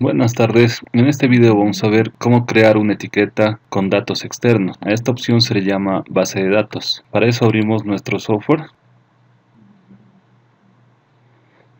Buenas tardes, en este video vamos a ver cómo crear una etiqueta con datos externos. A esta opción se le llama base de datos. Para eso abrimos nuestro software.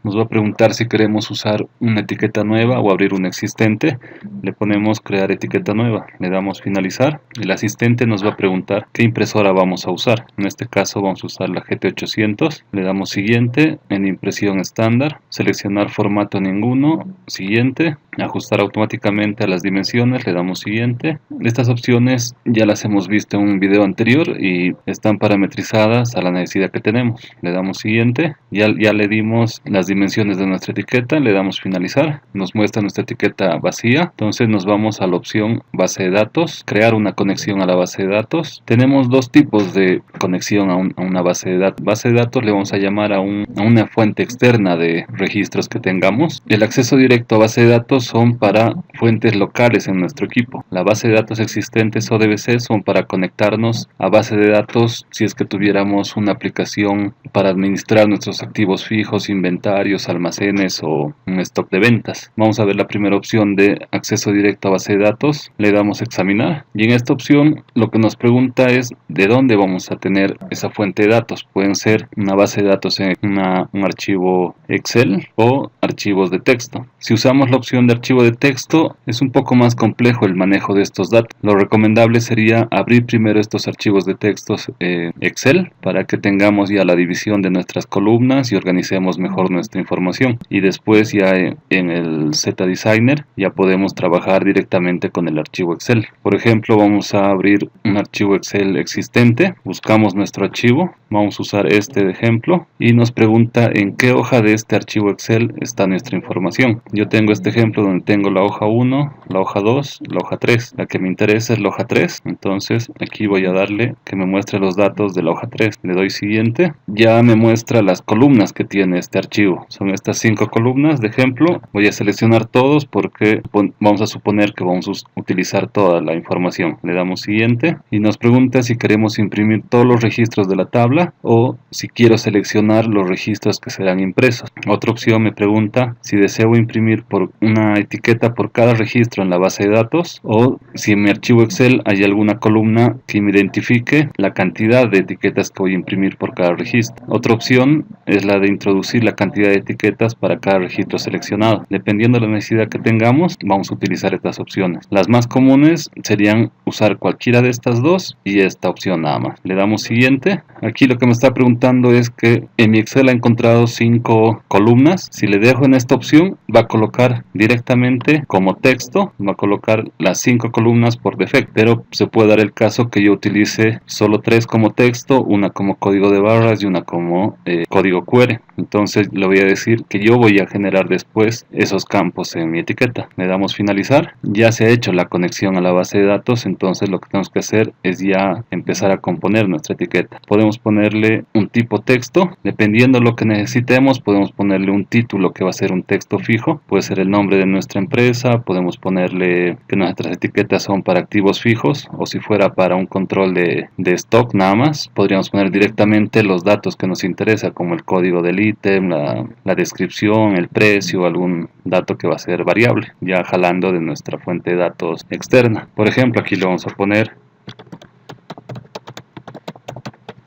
Nos va a preguntar si queremos usar una etiqueta nueva o abrir una existente. Le ponemos crear etiqueta nueva, le damos finalizar. El asistente nos va a preguntar qué impresora vamos a usar. En este caso vamos a usar la GT800. Le damos siguiente, en impresión estándar, seleccionar formato ninguno, siguiente, ajustar automáticamente a las dimensiones, le damos siguiente. Estas opciones ya las hemos visto en un video anterior y están parametrizadas a la necesidad que tenemos. Le damos siguiente, ya le dimos las dimensiones de nuestra etiqueta, le damos finalizar, nos muestra nuestra etiqueta vacía. Entonces nos vamos a la opción base de datos, crear una conexión a la base de datos. Tenemos dos tipos de conexión a una base de datos. Base de datos le vamos a llamar a una fuente externa de registros que tengamos. El acceso directo a base de datos son para fuentes locales en nuestro equipo. La base de datos existentes o DBC son para conectarnos a base de datos si es que tuviéramos una aplicación para administrar nuestros activos fijos, inventarios, almacenes o un stock de ventas. Vamos a ver la primera opción de acceso directo a base de datos. Le damos examinar y en esta opción lo que nos pregunta es de dónde vamos a tener esa fuente de datos. Pueden ser una base de datos en un archivo Excel o archivos de texto. Si usamos la opción de archivo de texto es un poco más complejo el manejo de estos datos. Lo recomendable sería abrir primero estos archivos de textos Excel para que tengamos ya la división de nuestras columnas y organicemos mejor nuestra información, y después ya en el ZDesigner ya podemos trabajar directamente con el archivo Excel. Por ejemplo, vamos a abrir un archivo Excel existente, buscamos nuestro archivo, vamos a usar este de ejemplo y nos pregunta en qué hoja de este archivo Excel está nuestra información. Yo tengo este ejemplo donde tengo la hoja 1, la hoja 2, la hoja 3. La que me interesa es la hoja 3, entonces aquí voy a darle que me muestre los datos de la hoja 3. Le doy siguiente, ya me muestra las columnas que tiene este archivo. Son estas 5 columnas de ejemplo. Voy a seleccionar todos porque vamos a suponer que vamos a utilizar toda la información. Le damos siguiente y nos pregunta si queremos imprimir todos los registros de la tabla o si quiero seleccionar los registros que serán impresos. Otra opción me pregunta si deseo imprimir por una etiqueta por cada registro en la base de datos o si en mi archivo Excel hay alguna columna que me identifique la cantidad de etiquetas que voy a imprimir por cada registro. Otra opción es la de introducir la cantidad de etiquetas para cada registro seleccionado. Dependiendo de la necesidad que tengamos, vamos a utilizar estas opciones. Las más comunes serían usar cualquiera de estas dos y esta opción nada más. Le damos siguiente. Aquí lo que me está preguntando es que en mi Excel ha encontrado 5 columnas. Si le dejo en esta opción, va a colocar directamente como texto, va a colocar las 5 columnas por defecto, pero se puede dar el caso que yo utilice solo 3 como texto, una como código de barras y una como código QR. Entonces le voy a decir que yo voy a generar después esos campos en mi etiqueta. Le damos finalizar, ya se ha hecho la conexión a la base de datos, entonces lo que tenemos que hacer es ya empezar a componer nuestra etiqueta. Podemos ponerle un tipo texto, dependiendo de lo que necesitemos, podemos ponerle un título que va a ser un texto fijo, puede ser el nombre de nuestra empresa, podemos ponerle que nuestras etiquetas son para activos fijos, o si fuera para un control de stock nada más, podríamos poner directamente los datos que nos interesa, como el código del ítem, la descripción, el precio, algún dato que va a ser variable, ya jalando de nuestra fuente de datos externa. Por ejemplo, aquí le vamos a poner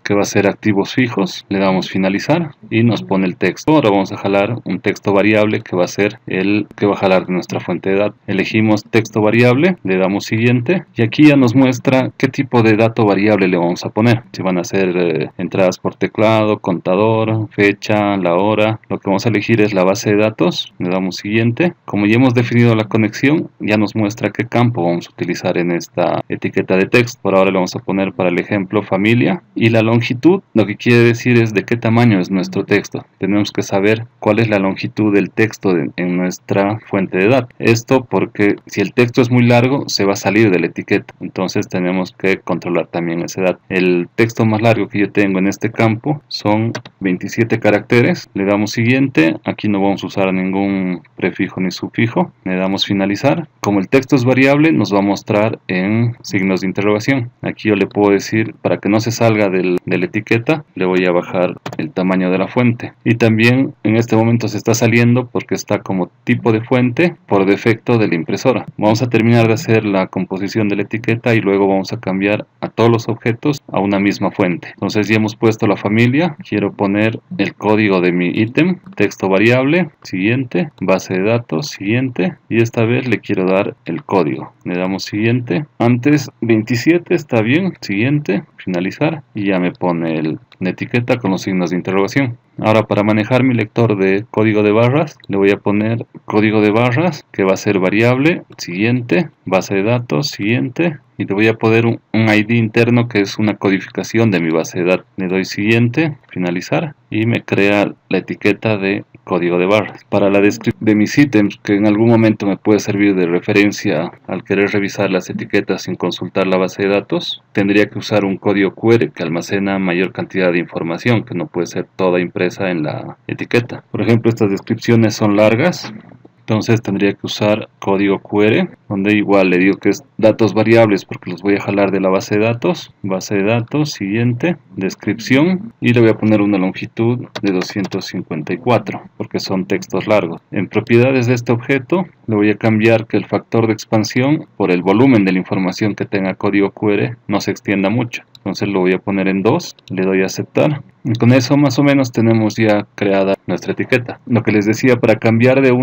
que va a ser activos fijos, le damos finalizar y nos pone el texto. Ahora vamos a jalar un texto variable que va a ser el que va a jalar de nuestra fuente de datos. Elegimos texto variable, le damos siguiente y aquí ya nos muestra qué tipo de dato variable le vamos a poner. Si van a ser entradas por teclado, contador, fecha, la hora. Lo que vamos a elegir es la base de datos, le damos siguiente. Como ya hemos definido la conexión, ya nos muestra qué campo vamos a utilizar en esta etiqueta de texto. Por ahora le vamos a poner para el ejemplo familia y la longitud, lo que quiere decir es de qué tamaño es nuestro texto. Tenemos que saber cuál es la longitud del texto en nuestra fuente de datos. Esto porque si el texto es muy largo se va a salir de la etiqueta, entonces tenemos que controlar también ese dato. El texto más largo que yo tengo en este campo son 27 caracteres. Le damos siguiente, aquí no vamos a usar ningún prefijo ni sufijo, le damos finalizar. Como el texto es variable nos va a mostrar en signos de interrogación. Aquí yo le puedo decir, para que no se salga del de la etiqueta, le voy a bajar el tamaño de la fuente. Y también en este momento se está saliendo porque está como tipo de fuente por defecto de la impresora. Vamos a terminar de hacer la composición de la etiqueta y luego vamos a cambiar a todos los objetos a una misma fuente. Entonces ya hemos puesto la familia, quiero poner el código de mi ítem, texto variable, siguiente, base de datos, siguiente, y esta vez le quiero dar el código. Le damos siguiente, antes 27 está bien, siguiente, finalizar, y ya me pone la etiqueta con los signos de interrogación. Ahora, para manejar mi lector de código de barras, le voy a poner código de barras, que va a ser variable, siguiente, base de datos, siguiente, y le voy a poner un ID interno que es una codificación de mi base de datos. Le doy siguiente, finalizar, y me crea la etiqueta de código de barras. Para la descripción de mis ítems, que en algún momento me puede servir de referencia al querer revisar las etiquetas sin consultar la base de datos, tendría que usar un código QR que almacena mayor cantidad de información, que no puede ser toda impresa en la etiqueta. Por ejemplo, estas descripciones son largas, entonces tendría que usar código QR, donde igual le digo que es datos variables porque los voy a jalar de la base de datos, siguiente, descripción, y le voy a poner una longitud de 254 porque son textos largos. En propiedades de este objeto le voy a cambiar que el factor de expansión por el volumen de la información que tenga código QR no se extienda mucho. Entonces lo voy a poner en 2, le doy a aceptar. Y con eso más o menos tenemos ya creada nuestra etiqueta. Lo que les decía, para cambiar de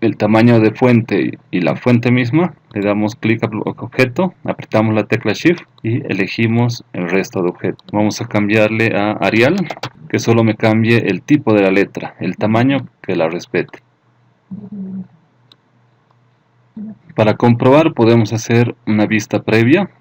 el tamaño de fuente y la fuente misma, le damos clic al objeto, apretamos la tecla Shift y elegimos el resto de objetos. Vamos a cambiarle a Arial, que solo me cambie el tipo de la letra, el tamaño que la respete. Para comprobar podemos hacer una vista previa.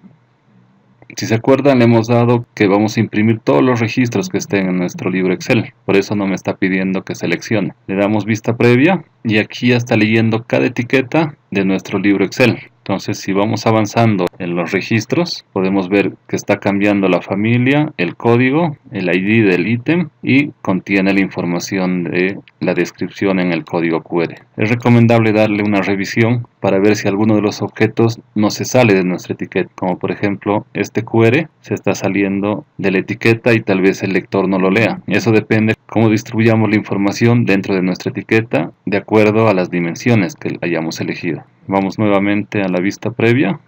Si se acuerdan, le hemos dado que vamos a imprimir todos los registros que estén en nuestro libro Excel. Por eso no me está pidiendo que seleccione. Le damos vista previa y aquí ya está leyendo cada etiqueta de nuestro libro Excel. Entonces, si vamos avanzando en los registros, podemos ver que está cambiando la familia, el código, el ID del ítem y contiene la información de la descripción en el código QR. Es recomendable darle una revisión para ver si alguno de los objetos no se sale de nuestra etiqueta, como por ejemplo este QR se está saliendo de la etiqueta y tal vez el lector no lo lea. Eso depende cómo distribuyamos la información dentro de nuestra etiqueta de acuerdo a las dimensiones que hayamos elegido. Vamos nuevamente a la vista previa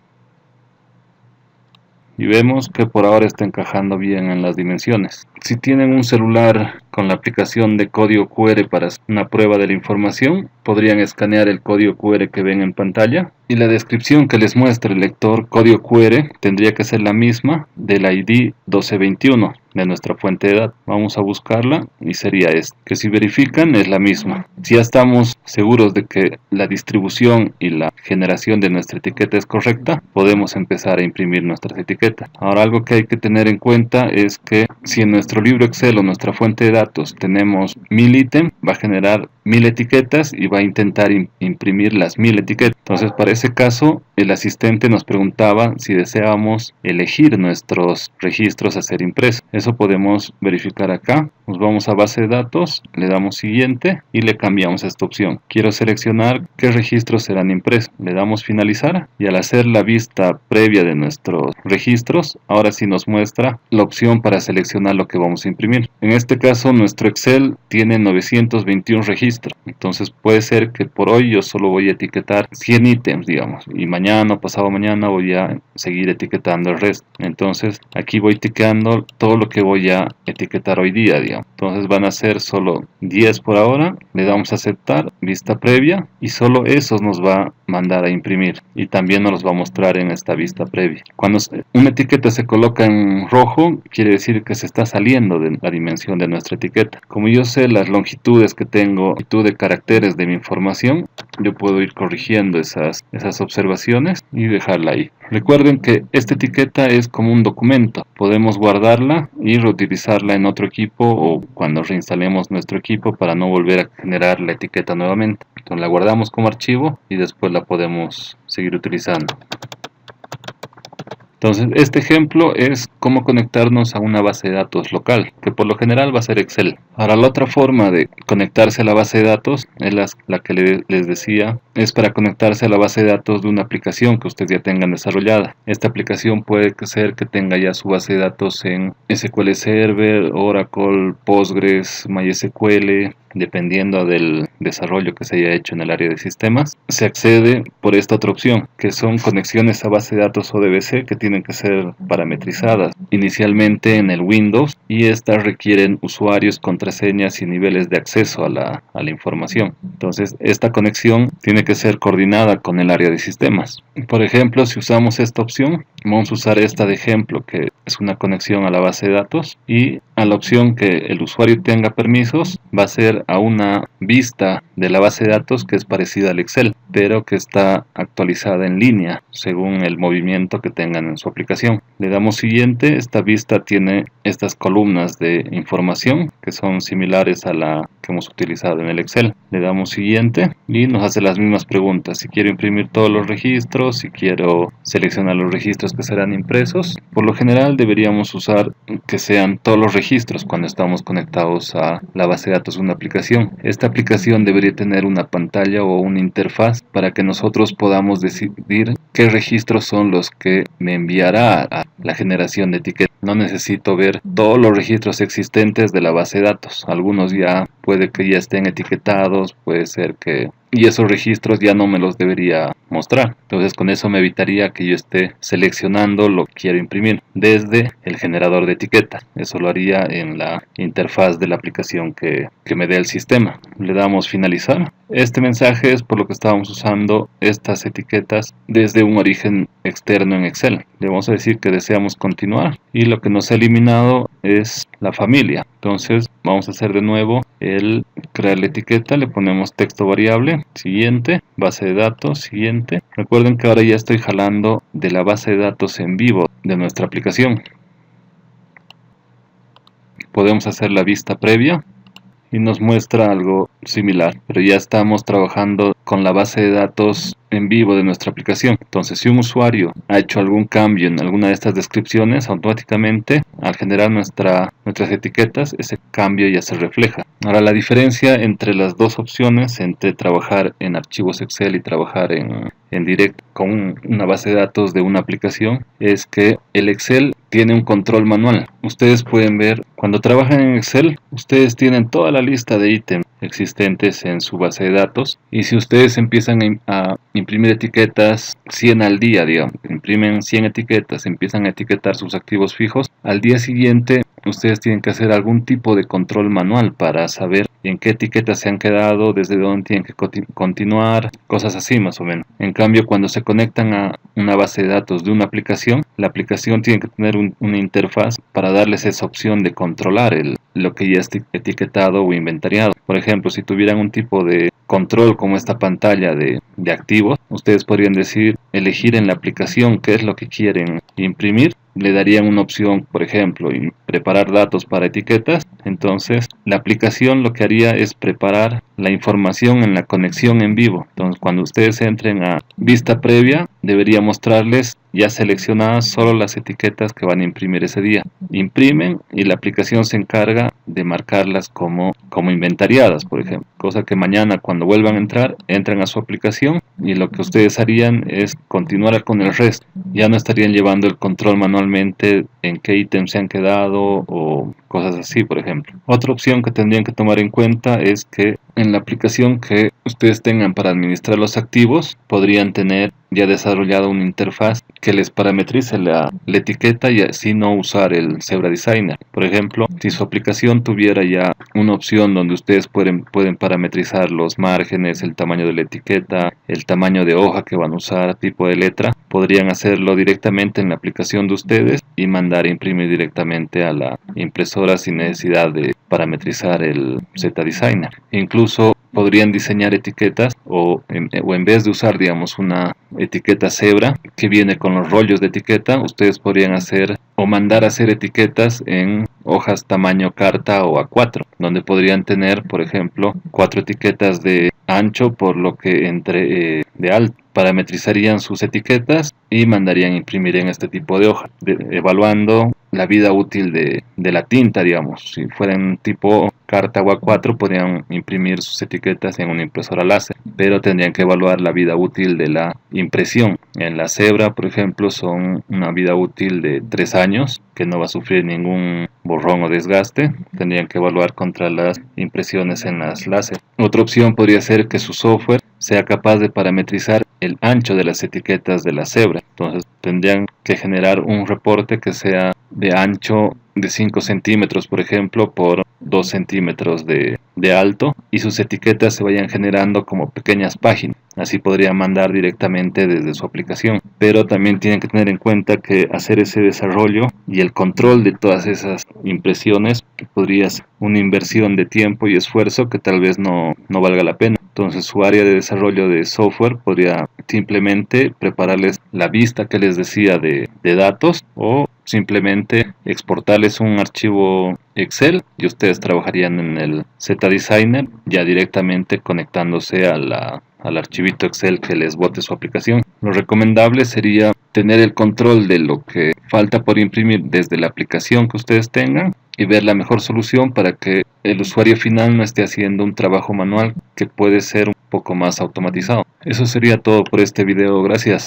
y vemos que por ahora está encajando bien en las dimensiones. Si tienen un celular con la aplicación de código QR para hacer una prueba de la información, podrían escanear el código QR que ven en pantalla y la descripción que les muestra el lector código QR tendría que ser la misma del ID 1221 de nuestra fuente de datos. Vamos a buscarla y sería esta, que si verifican es la misma. Si ya estamos seguros de que la distribución y la generación de nuestra etiqueta es correcta, podemos empezar a imprimir nuestras etiquetas. Ahora, algo que hay que tener en cuenta es que si en nuestro libro Excel o nuestra fuente de datos tenemos 1000 ítems, va a generar 1000 etiquetas y va a intentar imprimir las 1000 etiquetas. Entonces, para ese caso, el asistente nos preguntaba si deseábamos elegir nuestros registros a ser impresos. Eso podemos verificar acá. Nos vamos a base de datos, le damos siguiente y le cambiamos esta opción. Quiero seleccionar qué registros serán impresos. Le damos finalizar y al hacer la vista previa de nuestros registros, ahora sí nos muestra la opción para seleccionar lo que vamos a imprimir. En este caso, nuestro Excel tiene 921 registros. Entonces puede ser que por hoy yo solo voy a etiquetar 100 ítems, digamos, y mañana o pasado mañana voy a seguir etiquetando el resto. Entonces aquí voy etiquetando todo lo que voy a etiquetar hoy día, digamos. Entonces van a ser solo 10 por ahora, le damos a aceptar, vista previa, y solo esos nos va a mandar a imprimir y también nos los va a mostrar en esta vista previa. Cuando una etiqueta se coloca en rojo, quiere decir que se está saliendo de la dimensión de nuestra etiqueta. Como yo sé las longitudes que tengo, longitud de caracteres de mi información, yo puedo ir corrigiendo esas observaciones y dejarla ahí. Recuerden que esta etiqueta es como un documento, podemos guardarla y reutilizarla en otro equipo o cuando reinstalemos nuestro equipo para no volver a generar la etiqueta nuevamente. Entonces la guardamos como archivo y después la podemos seguir utilizando. Entonces, este ejemplo es cómo conectarnos a una base de datos local, que por lo general va a ser Excel. Ahora, la otra forma de conectarse a la base de datos, es la que les decía, es para conectarse a la base de datos de una aplicación que ustedes ya tengan desarrollada. Esta aplicación puede ser que tenga ya su base de datos en SQL Server, Oracle, Postgres, MySQL, dependiendo del desarrollo que se haya hecho en el área de sistemas. Se accede por esta otra opción, que son conexiones a base de datos ODBC que tienen que ser parametrizadas inicialmente en el Windows, y estas requieren usuarios, contraseñas y niveles de acceso a la información. Entonces, esta conexión tiene que ser coordinada con el área de sistemas. Por ejemplo, si usamos esta opción, vamos a usar esta de ejemplo, que es una conexión a la base de datos, y a la opción que el usuario tenga permisos va a ser a una vista de la base de datos que es parecida al Excel, pero que está actualizada en línea según el movimiento que tengan en su aplicación. Le damos siguiente. Esta vista tiene estas columnas de información que son similares a la que hemos utilizado en el Excel. Le damos siguiente y nos hace las mismas preguntas: si quiero imprimir todos los registros, si quiero seleccionar los registros que serán impresos. Por lo general deberíamos usar que sean todos los registros cuando estamos conectados a la base de datos de una aplicación. Esta aplicación debería tener una pantalla o una interfaz para que nosotros podamos decidir qué registros son los que me enviará a la generación de etiquetas. No necesito ver todos los registros existentes de la base de datos. Algunos ya puede que ya estén etiquetados, puede ser que... y esos registros ya no me los debería mostrar. Entonces, con eso me evitaría que yo esté seleccionando lo que quiero imprimir desde el generador de etiquetas. Eso lo haría en la interfaz de la aplicación que me dé el sistema. Le damos finalizar. Este mensaje es por lo que estábamos usando estas etiquetas desde un origen externo en Excel. Le vamos a decir que deseamos continuar, y lo que nos ha eliminado es la familia. Entonces vamos a hacer de nuevo el crear la etiqueta. Le ponemos texto variable, siguiente, base de datos, siguiente. Recuerden que ahora ya estoy jalando de la base de datos en vivo de nuestra aplicación. Podemos hacer la vista previa y nos muestra algo similar, pero ya estamos trabajando con la base de datos en vivo de nuestra aplicación. Entonces, si un usuario ha hecho algún cambio en alguna de estas descripciones, automáticamente al generar nuestras etiquetas, ese cambio ya se refleja. Ahora, la diferencia entre las dos opciones, entre trabajar en archivos Excel y trabajar en directo con una base de datos de una aplicación, es que el Excel tiene un control manual. Ustedes pueden ver, cuando trabajan en Excel, ustedes tienen toda la lista de ítems existentes en su base de datos, y si ustedes empiezan a imprimir etiquetas 100 al día, digamos, imprimen 100 etiquetas, empiezan a etiquetar sus activos fijos, al día siguiente ustedes tienen que hacer algún tipo de control manual para saber en qué etiquetas se han quedado, desde dónde tienen que continuar, cosas así más o menos. En cambio, cuando se conectan a una base de datos de una aplicación, la aplicación tiene que tener una interfaz para darles esa opción de controlar lo que ya está etiquetado o inventariado. Por ejemplo, si tuvieran un tipo de control como esta pantalla de activos, ustedes podrían elegir en la aplicación qué es lo que quieren imprimir. Le darían una opción, por ejemplo, preparar datos para etiquetas. Entonces, la aplicación lo que haría es preparar la información en la conexión en vivo. Entonces, cuando ustedes entren a vista previa, debería mostrarles ya seleccionadas solo las etiquetas que van a imprimir ese día. Imprimen y la aplicación se encarga de marcarlas como inventariadas, por ejemplo. Cosa que mañana, cuando vuelvan a entrar, entran a su aplicación y lo que ustedes harían es continuar con el resto. Ya no estarían llevando el control manualmente en qué ítems se han quedado o cosas así, por ejemplo. Otra opción que tendrían que tomar en cuenta es que en la aplicación que ustedes tengan para administrar los activos, podrían tener ya desarrollado una interfaz que les parametrice la etiqueta y así no usar el Zebra Designer. Por ejemplo, si su aplicación tuviera ya una opción donde ustedes pueden parametrizar los márgenes, el tamaño de la etiqueta, el tamaño de hoja que van a usar, tipo de letra, podrían hacerlo directamente en la aplicación de ustedes y mandar a imprimir directamente a la impresora sin necesidad de parametrizar el Z Designer. Incluso podrían diseñar etiquetas o en vez de usar, digamos, una etiqueta Zebra que viene con los rollos de etiqueta, ustedes podrían hacer o mandar a hacer etiquetas en hojas tamaño carta o A4, donde podrían tener, por ejemplo, 4 etiquetas de ancho por lo que de alto, parametrizarían sus etiquetas y mandarían imprimir en este tipo de hoja, evaluando la vida útil de la tinta, digamos. Si fueran tipo carta o A4, podrían imprimir sus etiquetas en una impresora láser, pero tendrían que evaluar la vida útil de la impresión. En la Zebra, por ejemplo, son una vida útil de 3 años, que no va a sufrir ningún borrón o desgaste. Tendrían que evaluar contra las impresiones en las láser. Otra opción podría ser que su software sea capaz de parametrizar el ancho de las etiquetas de la Zebra. Entonces tendrían que generar un reporte que sea de ancho de 5 centímetros, por ejemplo, por 2 centímetros de alto, y sus etiquetas se vayan generando como pequeñas páginas. Así podría mandar directamente desde su aplicación. Pero también tienen que tener en cuenta que hacer ese desarrollo y el control de todas esas impresiones podría ser una inversión de tiempo y esfuerzo que tal vez no valga la pena. Entonces su área de desarrollo de software podría simplemente prepararles la vista que les decía de datos, o simplemente exportarles un archivo Excel y ustedes trabajarían en el ZDesigner ya directamente conectándose al archivito Excel que les bote su aplicación. Lo recomendable sería tener el control de lo que falta por imprimir desde la aplicación que ustedes tengan y ver la mejor solución para que el usuario final no esté haciendo un trabajo manual que puede ser un poco más automatizado. Eso sería todo por este video. Gracias.